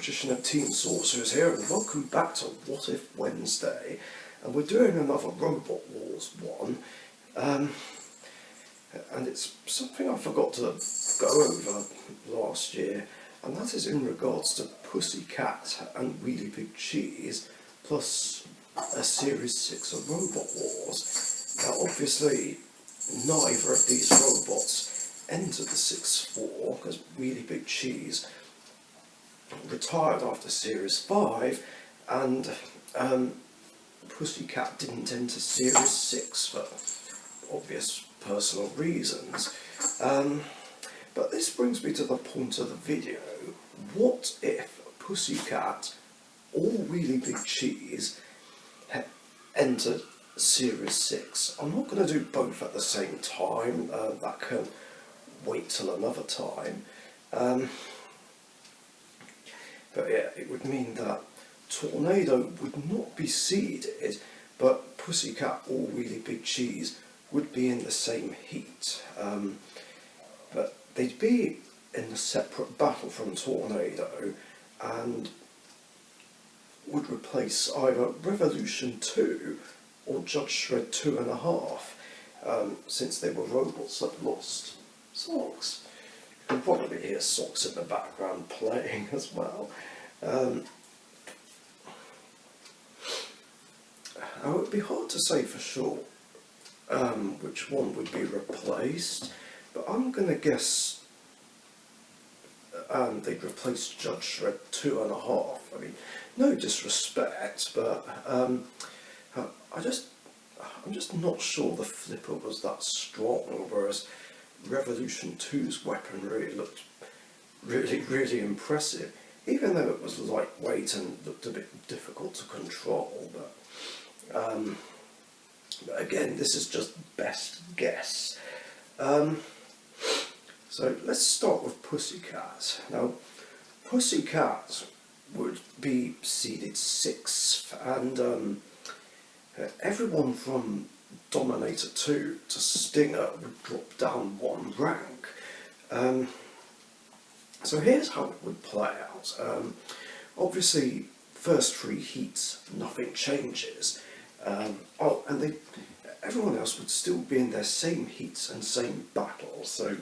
Practitioner Team Sorcerers here, and welcome back to What If Wednesday. And we're doing another Robot Wars one, and it's something I forgot to go over last year, and that is in regards to Pussycat and Really Big Cheese, plus a Series 6 of Robot Wars. Now obviously, neither of these robots entered the 6-4, because Really Big Cheese retired after Series 5, and Pussycat didn't enter Series 6 for obvious personal reasons. But this brings me to the point of the video. What if Pussycat or Really Big Cheese had entered Series 6? I'm not going to do both at the same time, that can wait till another time. But yeah, it would mean that Tornado would not be seeded, but Pussycat or Really Big Cheese would be in the same heat. But they'd be in a separate battle from Tornado and would replace either Revolution 2 or Judge Shred 2.5, since they were robots that lost socks. You can probably hear socks in the background playing as well. Now it would be hard to say for sure which one would be replaced, but I'm going to guess they'd replace Judge Shred 2.5. I mean, no disrespect, but I'm just not sure the flipper was that strong, whereas Revolution 2's weaponry looked really impressive, even though it was lightweight and looked a bit difficult to control. But again, this is just best guess. So let's start with Pussycat. Now, Pussycat would be seeded 6th, and everyone from Dominator 2 to Stinger would drop down 1 rank. So here's how it would play out. Obviously, first 3 heats, nothing changes. And everyone else would still be in their same heats and same battles. So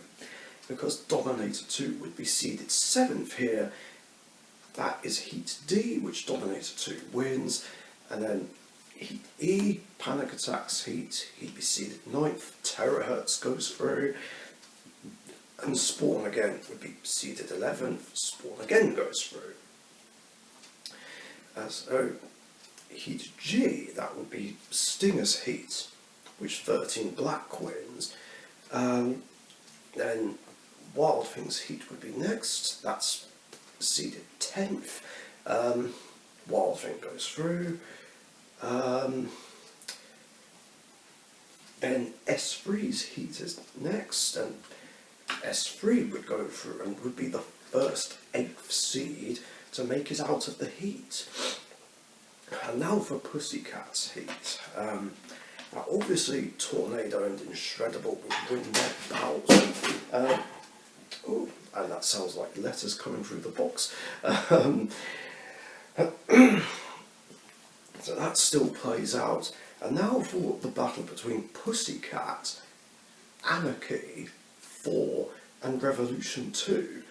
because Dominator 2 would be seeded 7th here, that is Heat D, which Dominator 2 wins, and then Heat E, Panic Attacks heat, he'd be seeded 9th, Terahertz goes through, and Spawn again would be seeded 11th, Spawn again goes through. So Heat G, that would be Stinger's heat, which 13 Black wins. Then Wild Thing's heat would be next, that's seeded 10th, Wild Thing goes through. Then S3's heat is next, and S3 would go through and would be the first 8th seed to make it out of the heat. And now for Pussycat's heat. Now obviously Tornado and Inshredable would win their bout. Oh, and that sounds like letters coming through the box. So that still plays out. And now for the battle between Pussycat, Anarchy 4 and Revolution 2.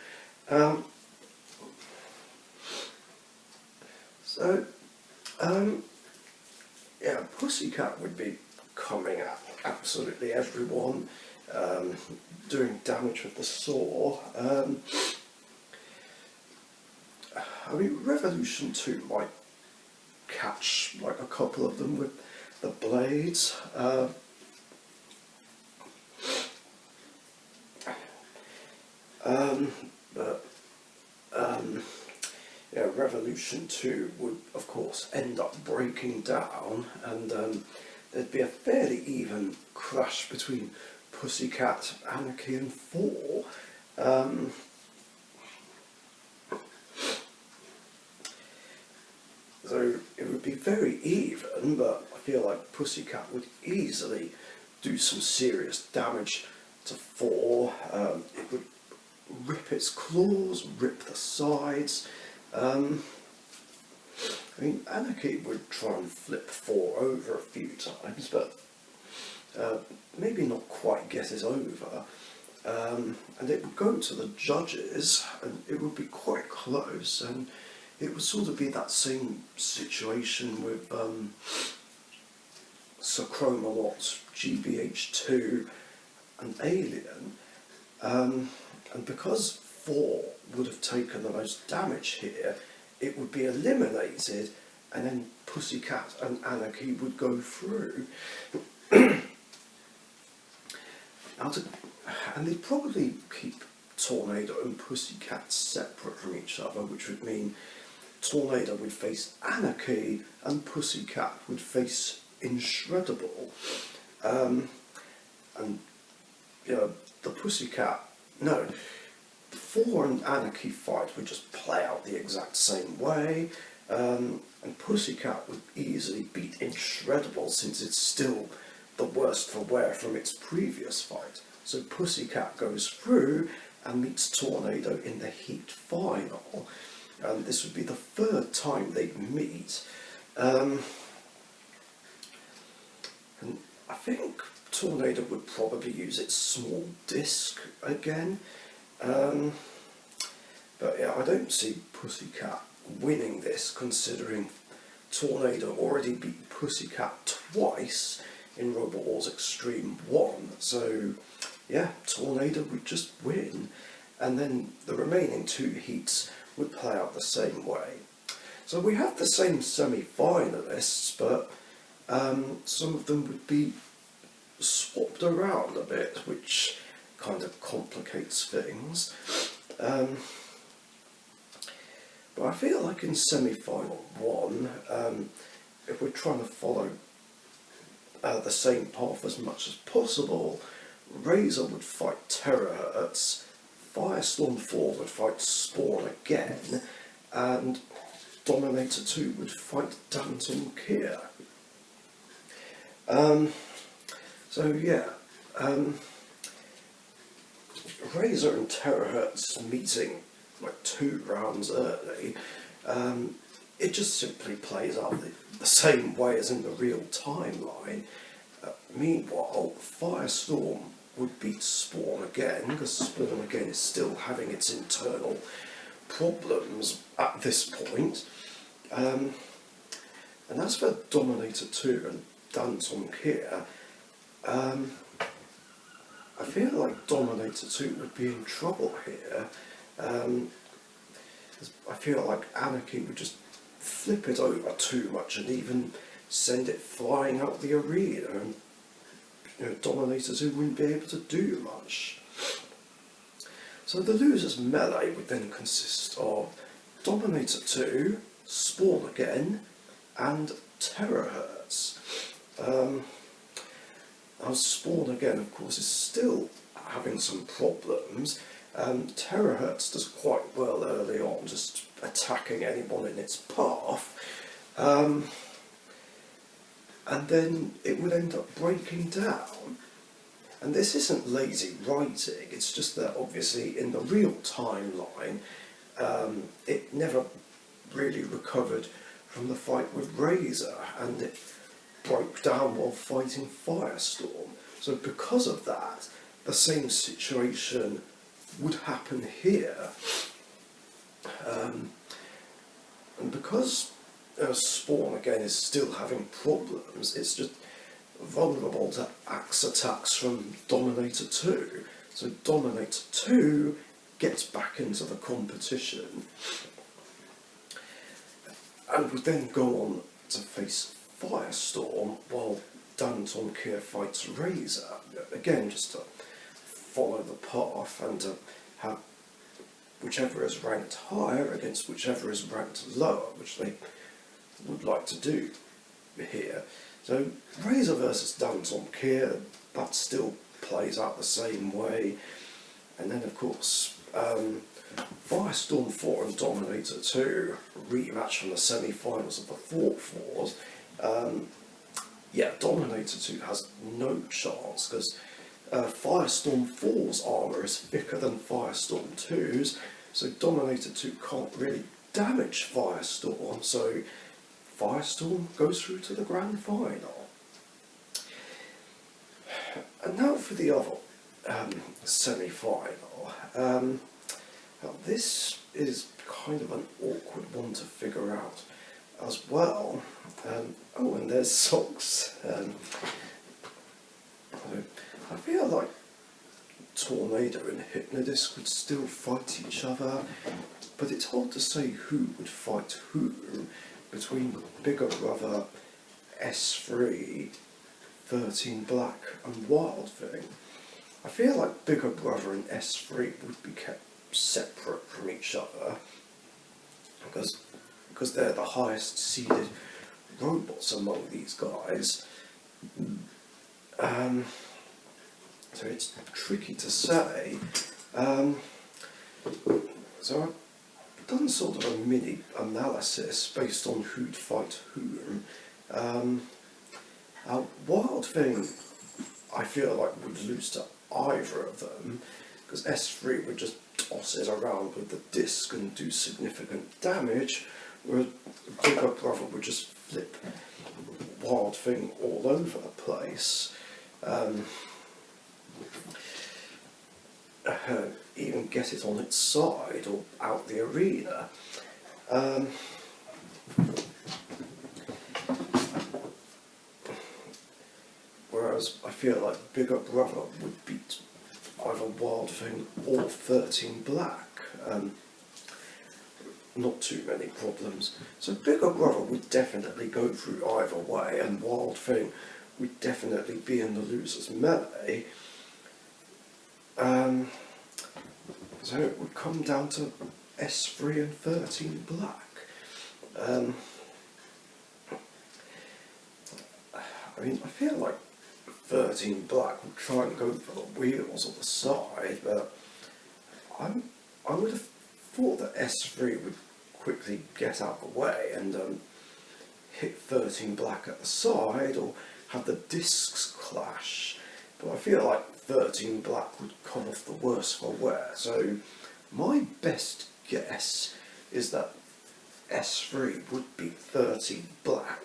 Yeah, Pussycat would be coming at absolutely everyone, doing damage with the saw. I mean, Revolution 2 might catch like a couple of them with the blades. Yeah, Revolution 2 would of course end up breaking down, and there'd be a fairly even crash between Pussycat, Anarchy and 4. So it would be very even, but I feel like Pussycat would easily do some serious damage to 4. It would rip its claws, rip the sides, I mean, Anarchy would try and flip 4 over a few times, but maybe not quite get it over. And it would go to the judges, and it would be quite close, and it would sort of be that same situation with Sir Chromalot, GBH2, and Alien. And because 4 would have taken the most damage here, it would be eliminated, and then Pussycat and Anarchy would go through. And they'd probably keep Tornado and Pussycat separate from each other, which would mean Tornado would face Anarchy and Pussycat would face Inshreddable. And, you know, the Pussycat, no, 4 and Anarchy fight would just play out the exact same way, and Pussycat would easily beat Inshreddable since it's still the worst for wear from its previous fight. So Pussycat goes through and meets Tornado in the Heat final, and this would be the 3rd time they'd meet. And I think Tornado would probably use its small disc again. But yeah, I don't see Pussycat winning this, considering Tornado already beat Pussycat twice in Robot Wars Extreme 1. So yeah, Tornado would just win, and then the remaining 2 heats would play out the same way. So we have the same semi-finalists, but some of them would be swapped around a bit, which kind of complicates things. But I feel like in semi-final 1, if we're trying to follow the same path as much as possible, Razor would fight Terahertz, Firestorm 4 would fight Spawn again, and Dominator 2 would fight Danton Kier. So yeah, Razor and Terahertz meeting like 2 rounds early, it just simply plays out the same way as in the real timeline. Meanwhile, Firestorm would beat Spawn again, because Spawn again is still having its internal problems at this point. And as for Dominator 2 and Danton Kier, I feel like Dominator 2 would be in trouble here. I feel like Anarchy would just flip it over too much and even send it flying out the arena, and Dominator 2 wouldn't be able to do much. So the loser's melee would then consist of Dominator 2, Spawn again, and Terahertz. Now Spawn again, of course, is still having some problems. Terahertz does quite well early on, just attacking anyone in its path. And then it would end up breaking down. And this isn't lazy writing, it's just that obviously in the real timeline, it never really recovered from the fight with Razor, and it broke down while fighting Firestorm. So because of that, the same situation would happen here. And because Spawn again is still having problems, it's just vulnerable to axe attacks from Dominator 2. So Dominator 2 gets back into the competition and would then go on to face Firestorm while Danton Kier fights Razor. Again, just to follow the path and to have whichever is ranked higher against whichever is ranked lower, which they would like to do here. So Razor versus Danton Kier, that still plays out the same way. And then of course Firestorm 4 and Dominator 2, rematch from the semi-finals of the Thought Wars. Yeah, Dominator 2 has no chance, because Firestorm 4's armour is thicker than Firestorm 2's, so Dominator 2 can't really damage Firestorm, so Firestorm goes through to the grand final. And now for the other semi-final. Now this is kind of an awkward one to figure out as well. Oh, and there's Socks. I feel like Tornado and Hypnodisc would still fight each other, but it's hard to say who would fight who between Bigger Brother, S3, 13 Black and Wild Thing. I feel like Bigger Brother and S3 would be kept separate from each other because they're the highest seeded robots among these guys. So it's tricky to say. So I've done sort of a mini analysis based on who'd fight whom. Wild Thing, I feel like would lose to either of them, because S3 would just toss it around with the disc and do significant damage, whereas Bigger Brother would just flip Wild Thing all over the place. Even get it on its side or out the arena. Whereas I feel like Bigger Brother would beat either Wild Thing or 13 Black. Not too many problems. So Bigger Brother would definitely go through either way, and Wild Thing would definitely be in the losers melee. So it would come down to S3 and 13 Black. I mean, I feel like 13 Black would try and go for the wheels on the side, but I would have thought that S3 would quickly get out of the way and hit 13 Black at the side or have the discs clash. But I feel like 13 Black would come off the worse for wear, so my best guess is that S3 would beat 13 Black.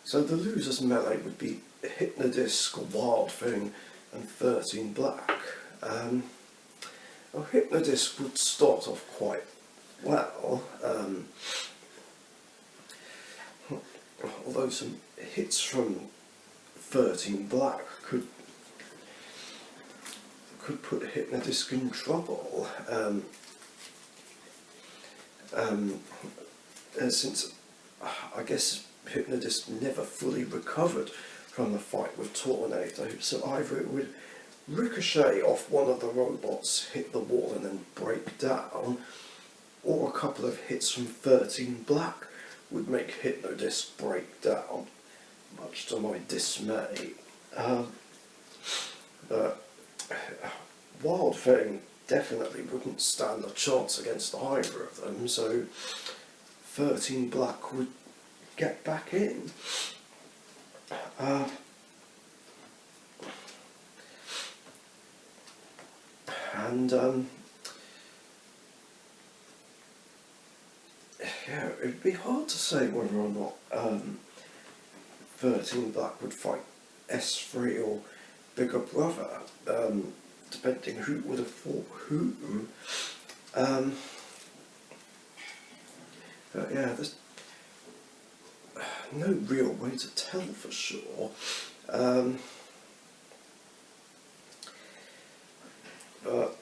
So the losers melee would be Hypnodisc, Wild Thing and 13 Black. Well, Hypnodisc would start off quite well, although some hits from 13 Black could put Hypnodisc in trouble. Since I guess Hypnodisc never fully recovered from the fight with Tornado, so either it would ricochet off one of the robots, hit the wall and then break down, or a couple of hits from 13 Black would make Hypnodisc break down, much to my dismay. But Wild Thing definitely wouldn't stand a chance against either of them, so 13 Black would get back in. Yeah, it'd be hard to say whether or not 13 Black would fight S3 or Bigger Brother, depending who would have fought whom. But yeah, there's no real way to tell for sure. But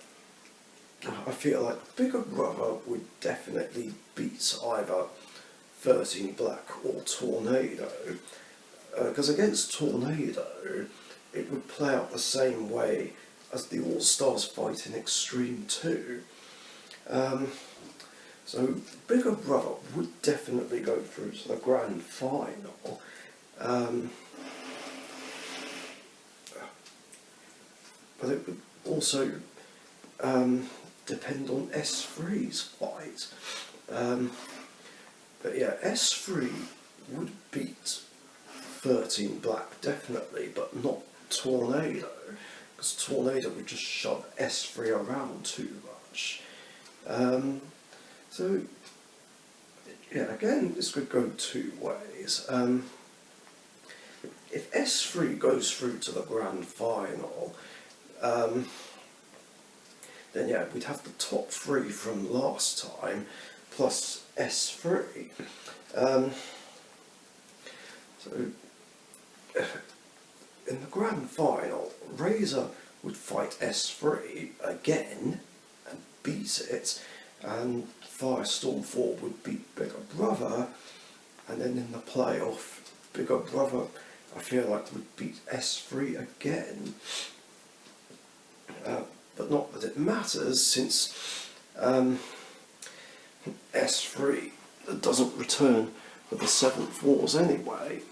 I feel like Bigger Brother would definitely beat either 13 Black or Tornado, because against Tornado it would play out the same way as the All-Stars fight in Extreme 2. So Bigger Brother would definitely go through to the grand final. But it would also depend on S3's fight. But yeah, S3 would beat 13 Black definitely, but not Tornado, because Tornado would just shove S3 around too much. So, yeah, again, this could go two ways. If S3 goes through to the grand final, then yeah, we'd have the top three from last time plus S3. So in the grand final, Razor would fight S3 again and beat it, and Firestorm 4 would beat Bigger Brother, and then in the playoff, Bigger Brother, I feel like, would beat S3 again. But not that it matters, since S3 doesn't return for the 7th Wars anyway.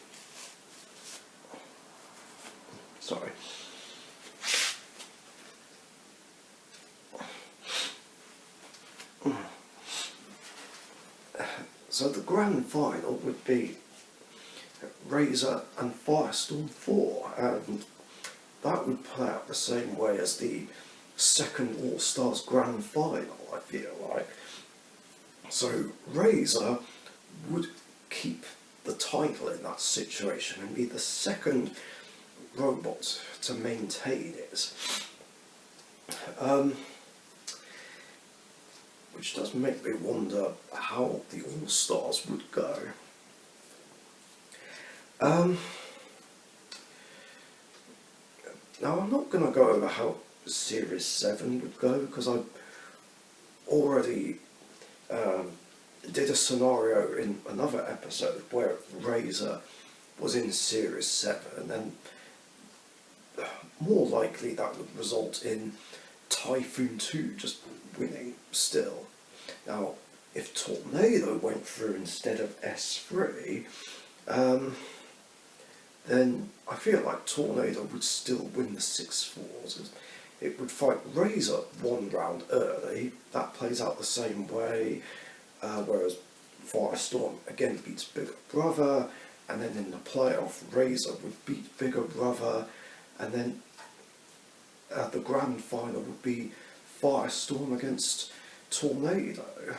Sorry. So the grand final would be Razor and Firestorm 4, and that would play out the same way as the second All-Stars grand final, I feel like. So Razor would keep the title in that situation and be the second robot to maintain it. Which does make me wonder how the All-Stars would go. Now, I'm not going to go over how Series 7 would go, because I already did a scenario in another episode where Razor was in Series 7, and more likely that would result in Typhoon 2 just winning still. Now, if Tornado went through instead of S3, then I feel like Tornado would still win the 6 Wars. It would fight Razor one round early, that plays out the same way, whereas Firestorm again beats Bigger Brother, and then in the playoff Razor would beat Bigger Brother, and then the grand final would be Firestorm against Tornado,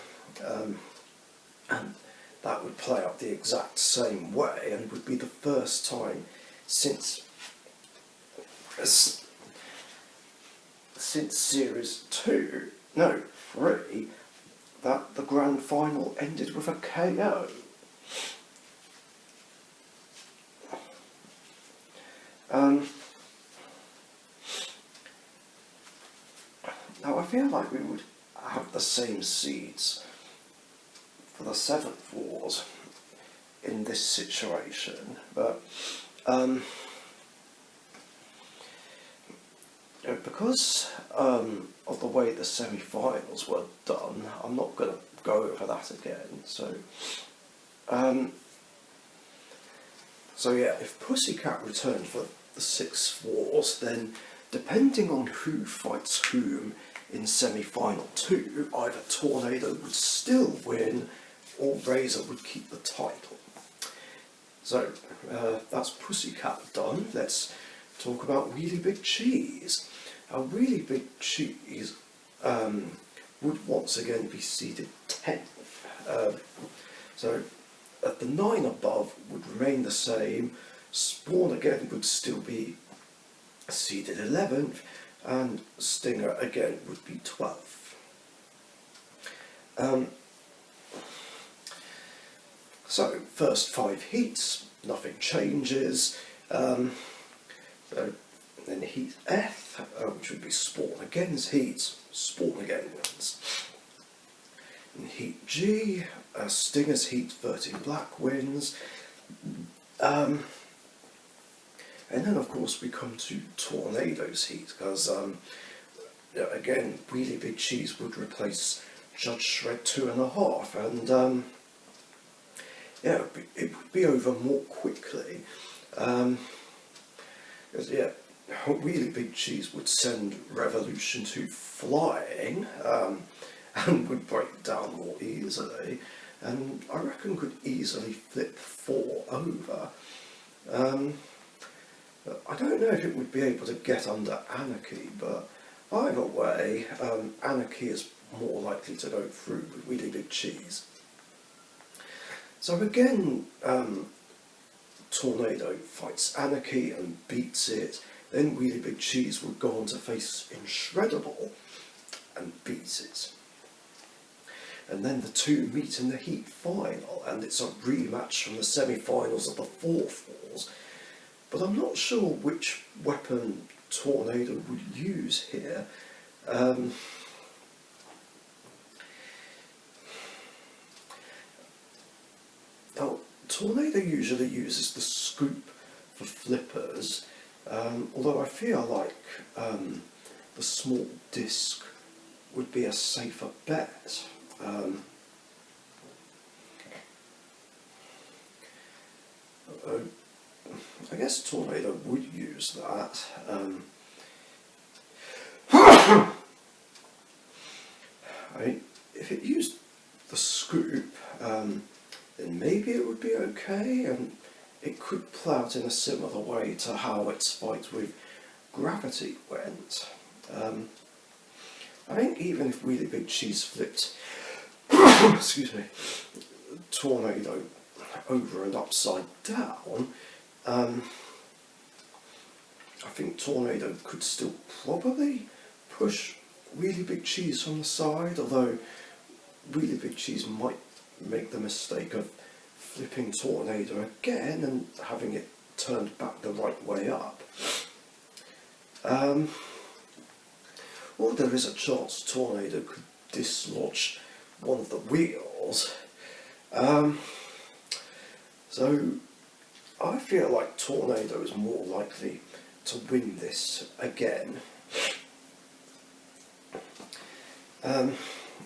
and that would play out the exact same way, and would be the first time since Series 2, no, 3, that the grand final ended with a KO. Now I feel like we would have the same seeds for the 7th Wars in this situation, but because of the way the semi-finals were done, I'm not going to go over that again. So yeah, if Pussycat returned for the 6th Wars, then depending on who fights whom in semi-final 2, either Tornado would still win or Razor would keep the title. So that's Pussycat done. Let's talk about Really Big Cheese. A Really Big Cheese would once again be seeded 10th. So at the 9 above would remain the same. Spawn again would still be seeded 11th, and Stinger again would be 12th. So first 5 heats, nothing changes. So then heat F, which would be Spawn again's heats, Spawn again wins. In heat G, Stinger's heat 13 black wins. And then of course we come to Tornado's heat, because again Really Big Cheese would replace Judge Shred 2.5, and yeah, it would be over more quickly. Because yeah, Really Big Cheese would send Revolution 2 flying, and would break down more easily, and I reckon could easily flip 4 over. I don't know if it would be able to get under Anarchy, but either way, Anarchy is more likely to go through with Really Big Cheese. So again, Tornado fights Anarchy and beats it. Then Really Big Cheese would go on to face Inshredable and beat it. And then the two meet in the Heat final, and it's a rematch from the semi-finals of the 4 falls. But I'm not sure which weapon Tornado would use here. Now, Tornado usually uses the scoop for flippers, although I feel like the small disc would be a safer bet. I guess Tornado would use that. I mean, if it used the scoop, then maybe it would be okay, and it could play out in a similar way to how its fight with Gravity went. I think even if Really Big Cheese flipped, excuse me, Tornado over and upside down, I think Tornado could still probably push Really Big Cheese from the side, although Really Big Cheese might make the mistake of flipping Tornado again and having it turned back the right way up. Or there is a chance Tornado could dislodge one of the wheels. So I feel like Tornado is more likely to win this again. And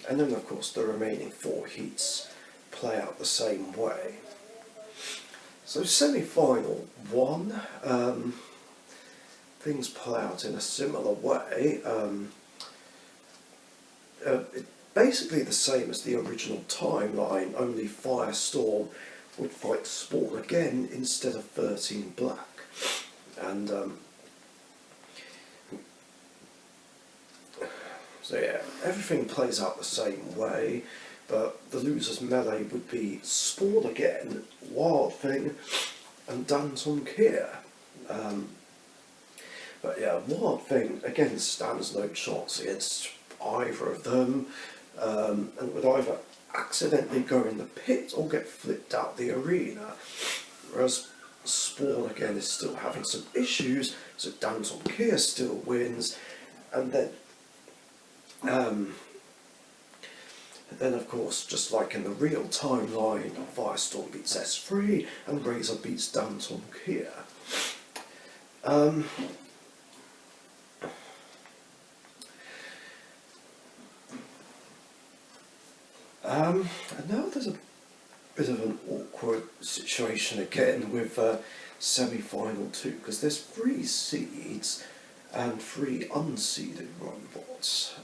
then of course the remaining 4 heats play out the same way. So semi-final 1, things play out in a similar way. It's basically the same as the original timeline, only Firestorm would fight Spawn again instead of 13 Black. And so yeah, everything plays out the same way, but the loser's melee would be Spawn again, Wild Thing, and Danton Kier. But yeah, Wild Thing again stands no chance against either of them, and would either accidentally go in the pit or get flipped out the arena, whereas Spawn again is still having some issues, so Danton Kier still wins, and then of course, just like in the real timeline, Firestorm beats S3 and Razor beats Danton Kier. And now there's a bit of an awkward situation again with semi-final 2, because there's 3 seeds and 3 unseeded robots.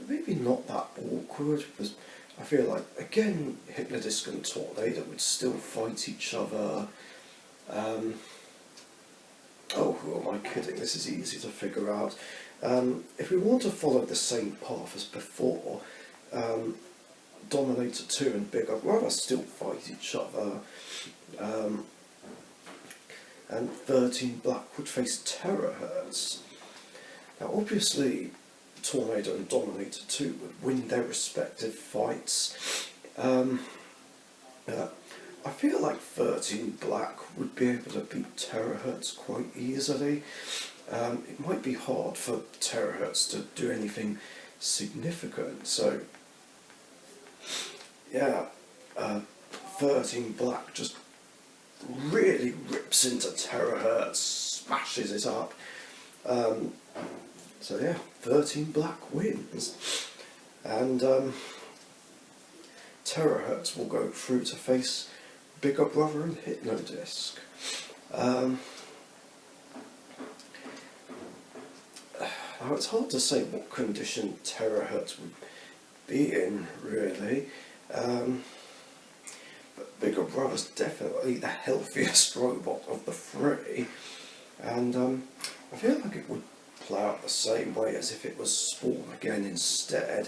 Maybe not that awkward, because I feel like, again, Hypnodisc and Tornado would still fight each other. Oh, who am I kidding? This is easy to figure out. If we want to follow the same path as before, Dominator 2 and Bigger Brother still fight each other, and 13 Black would face Terahertz. Now obviously Tornado and Dominator 2 would win their respective fights. I feel like 13 Black would be able to beat Terahertz quite easily. It might be hard for Terahertz to do anything significant, so yeah, 13 Black just really rips into Terahertz, smashes it up. So yeah, 13 Black wins, and Terahertz will go through to face Bigger Brother and Hypnodisc. Now it's hard to say what condition Terahertz would be in, really. But Bigger Brother's definitely the healthiest robot of the 3, and I feel like it would play out the same way as if it was Spawn again instead.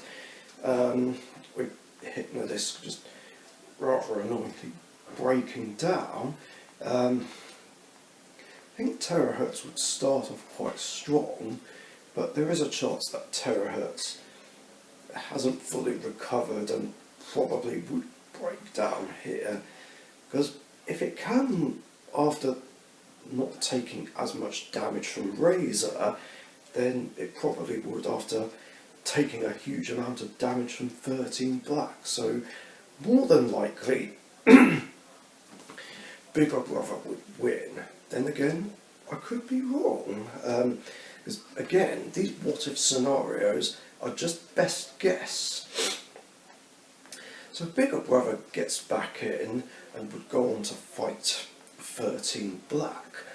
With Hypnodisc just rather annoyingly breaking down. I think Terahertz would start off quite strong, but there is a chance that Terahertz hasn't fully recovered and probably would break down here, because if it can, after not taking as much damage from Razor, then it probably would after taking a huge amount of damage from 13 Black. So more than likely Bigger Brother would win. Then again, I could be wrong, because again, these what if scenarios are just best guess. So Bigger Brother gets back in and would go on to fight 13 Black.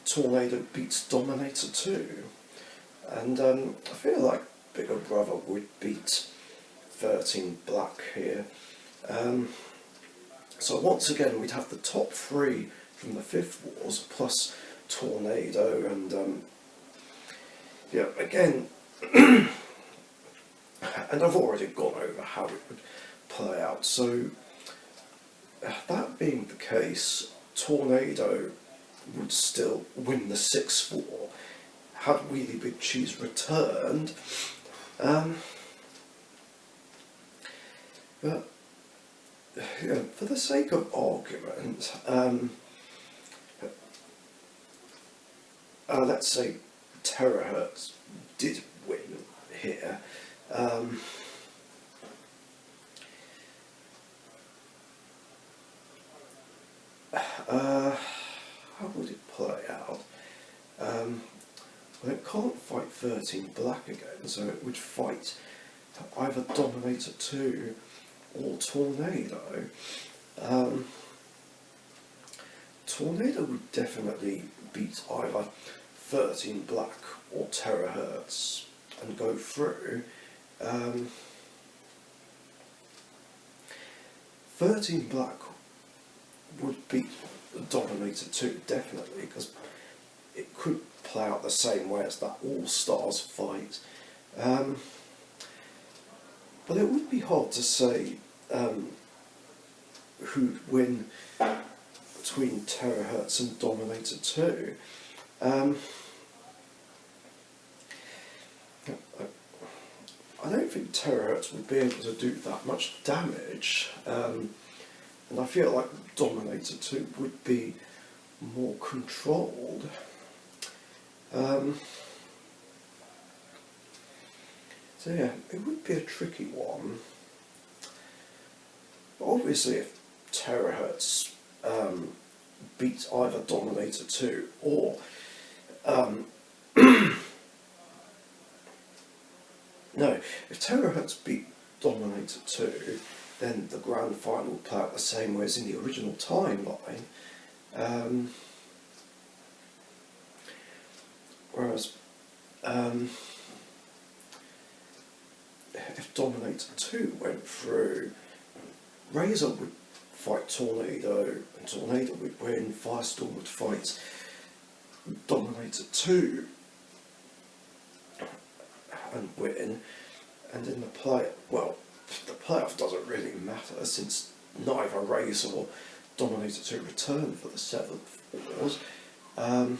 Tornado beats Dominator 2, and I feel like Bigger Brother would beat 13 Black here. So once again we'd have the top three from the Fifth Wars plus Tornado, and yeah, again, and I've already gone over how it would play out. So that being the case, Tornado would still win the 6-4 had Wheelie Big Cheese returned. But yeah, for the sake of argument, let's say Terahertz did win here. How would it play out? Well, it can't fight 13 Black again, so it would fight either Dominator 2 or Tornado. Tornado would definitely beat either 13 Black or Terahertz and go through. 13 Black would beat Dominator 2 definitely, because it could play out the same way as that All-Stars fight. But it would be hard to say who'd win between Terahertz and Dominator 2. I don't think Terahertz would be able to do that much damage, and I feel like Dominator 2 would be more controlled. So yeah, it would be a tricky one. But obviously if Terahertz beats either Dominator 2 or no, if Terahertz beat Dominator 2, then the grand final would play out the same way as in the original timeline. Whereas if Dominator 2 went through, Razor would fight Tornado, and Tornado would win. Firestorm would fight Dominator 2 and win. And in the the playoff doesn't really matter, since neither Razor or Dominator 2 returned for the 7th Wars. Of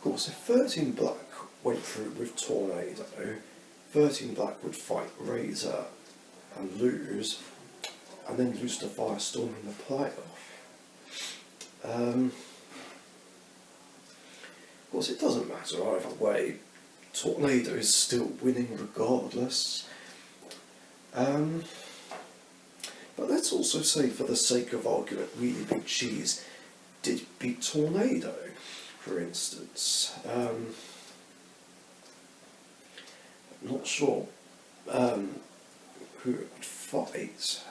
course, if 13 Black went through with Tornado, 13 Black would fight Razor and lose, and then lose to Firestorm in the playoff. Of course, it doesn't matter either way. Tornado is still winning regardless. But let's also say, for the sake of argument, Wheelie Big Cheese did beat Tornado, for instance. I'm not sure who it would fight.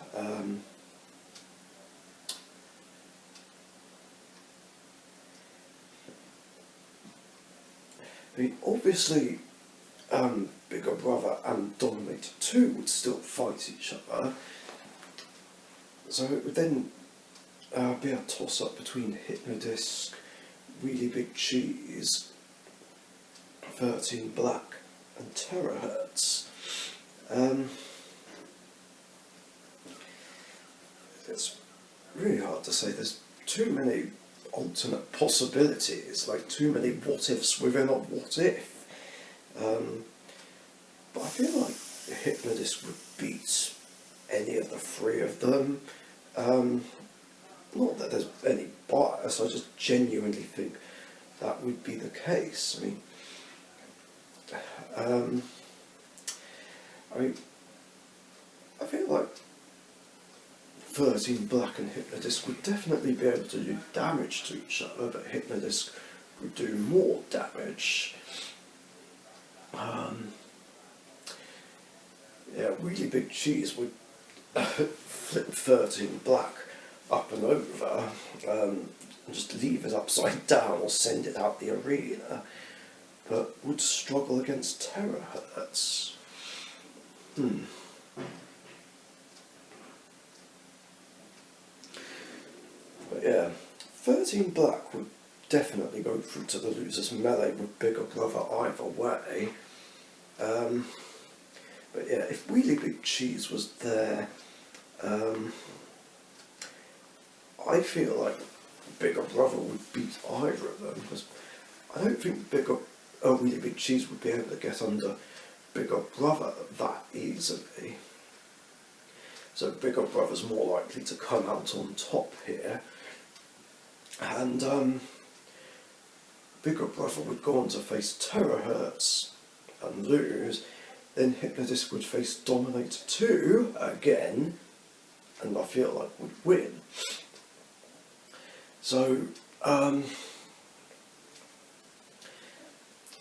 I mean, obviously, Bigger Brother and Dominator 2 would still fight each other, so it would then be a toss-up between Hypnodisc, Really Big Cheese, 13 Black and Terahertz. It's really hard to say. There's too many alternate possibilities, like too many what ifs within a what if. But I feel like Hypnodisc would beat any of the three of them. Not that there's any bias, I just genuinely think that would be the case. I feel like 13 Black and Hypnodisc would definitely be able to do damage to each other, but Hypnodisc would do more damage. Yeah, Really Big Cheese would flip 13 Black up and over, and just leave it upside down or send it out the arena, but would struggle against Terahertz. But yeah, 13 Black would definitely go through to the losers melee with Bigger Brother either way. But yeah, if Really Big Cheese was there, I feel like Bigger Brother would beat either of them, because I don't think Really Big Cheese would be able to get under Bigger Brother that easily. So Bigger Brother's more likely to come out on top here, and Bigger Brother would go on to face Terahertz and lose. Then Hypnodisc would face Dominator 2 again, and I feel like would win. So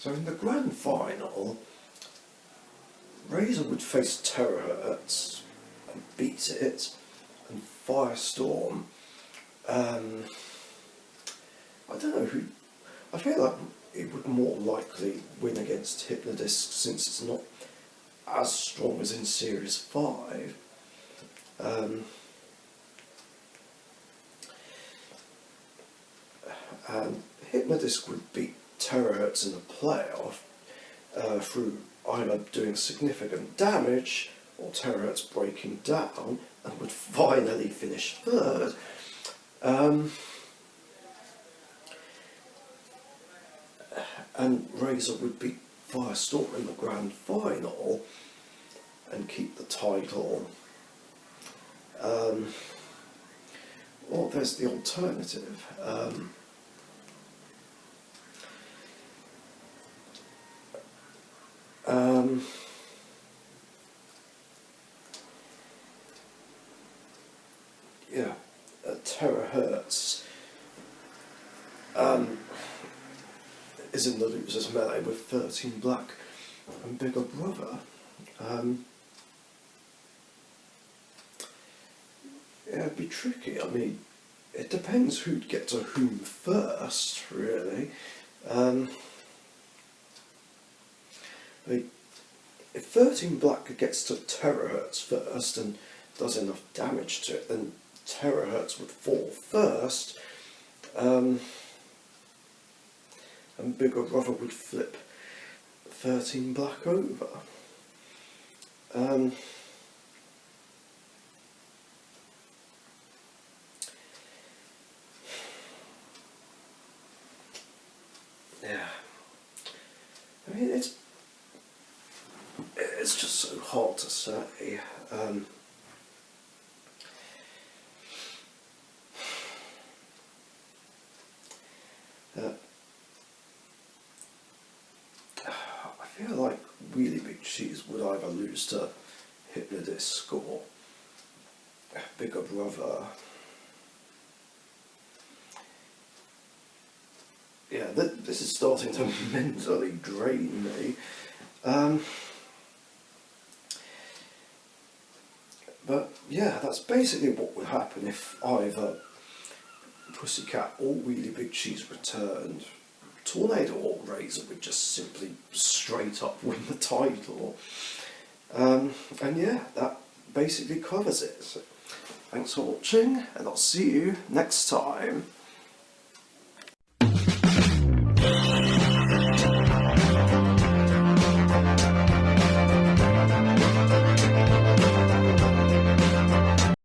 in the grand final, Razor would face Terahertz and beat it, and Firestorm, I don't know who. I feel like it would more likely win against Hypnodisc, since it's not as strong as in Series 5. And Hypnodisc would beat Terahertz in the playoff through either doing significant damage or Terahertz breaking down, and would finally finish third. And Razor would beat Firestorm in the grand final and keep the title. Or there's the alternative. Yeah, Terahertz is in the losers melee with 13 Black and Bigger Brother. Yeah, it'd be tricky. I mean, it depends who'd get to whom first, really. If 13 Black gets to Terahertz first and does enough damage to it, then Terahertz would fall first, and Bigger Brother would flip 13 Black over. Yeah, I mean, it's just so hard to say. I feel like Really Big Cheese would either lose to Hypnodisc or Bigger Brother. Yeah, this is starting to mentally drain me. But yeah, that's basically what would happen if either Pussycat or Really Big Cheese returned. Tornado or Razor would just simply straight up win the title. And yeah, that basically covers it. So Thanks for watching, and I'll see you next time.